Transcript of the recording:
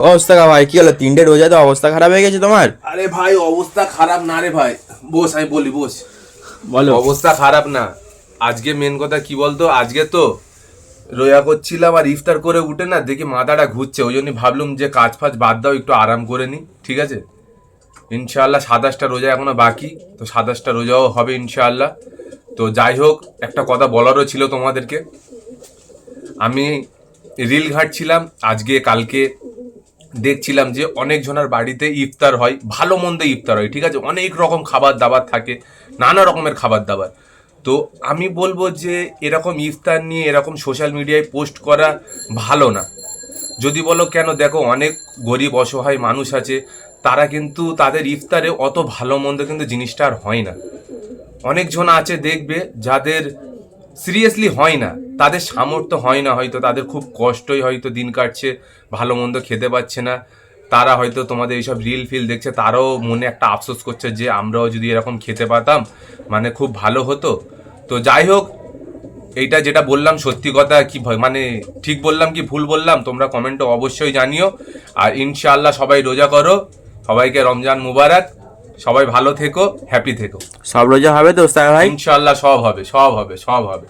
অবস্থা ভাই কি হলো? 3টে রোজা তো অবস্থা খারাপ হয়ে গেছে তোমার। আরে ভাই অবস্থা খারাপ না রে ভাই, বস আমি বলি বস। বলো। অবস্থা খারাপ না, আজকে মেন কথা কি বলতো, আজকে তো রোজা করছিলাম আর ইফতার করে উঠে না দেখি মাথাটা ঘুরছে, ওই জন্য ভাবলুম যে কাজ ফাজ বাদ দাও, একটু আরাম করে নি। ঠিক আছে, ইনশাআল্লাহ 27টা রোজা এখনো বাকি, তো 27টা রোজাও হবে ইনশাআল্লাহ। তো যাই হোক, একটা কথা বলারও ছিল তোমাদেরকে। আমি রিল ঘাটছিলাম আজকে কালকে, দেখছিলাম যে অনেক জনের বাড়িতে ইফতার হয়, ভালো মন্দ ইফতার হয়, ঠিক আছে, অনেক রকম খাবার দাবার থাকে, নানা রকমের খাবার দাবার। তো আমি বলবো যে এরকম ইফতার নিয়ে এরকম সোশ্যাল মিডিয়ায় পোস্ট করা ভালো না। যদি বলো কেন, দেখো অনেক গরিব অসহায় মানুষ আছে, তারা কিন্তু তাদের ইফতারে অত ভালো মন্দ কিন্তু জিনিসটা আর হয় না। অনেকজন আছে দেখবে যাদের সিরিয়াসলি হয় না, তাদের সামর্থ্য হয় না, হয়তো তাদের খুব কষ্টই হয়তো দিন কাটছে, ভালো মন্দ খেতে পাচ্ছে না। তারা হয়তো তোমাদের এইসব রিল ফিল দেখছে, তারাও মনে একটা আফসোস করছে যে আমরাও যদি এরকম খেতে পারতাম মানে খুব ভালো হতো। তো যাই হোক, এইটা যেটা বললাম সত্যি কথা, কি মানে ঠিক বললাম কি ভুল বললাম তোমরা কমেন্টে অবশ্যই জানিও। আর ইনশাআল্লাহ সবাই রোজা করো, সবাইকে রমজান মুবারক, সবাই ভালো থেকো, হ্যাপি থেকো। সব রোজা হবে তো ওস্তাদ ভাই? ইনশাআল্লাহ সব হবে, সব হবে, সব হবে।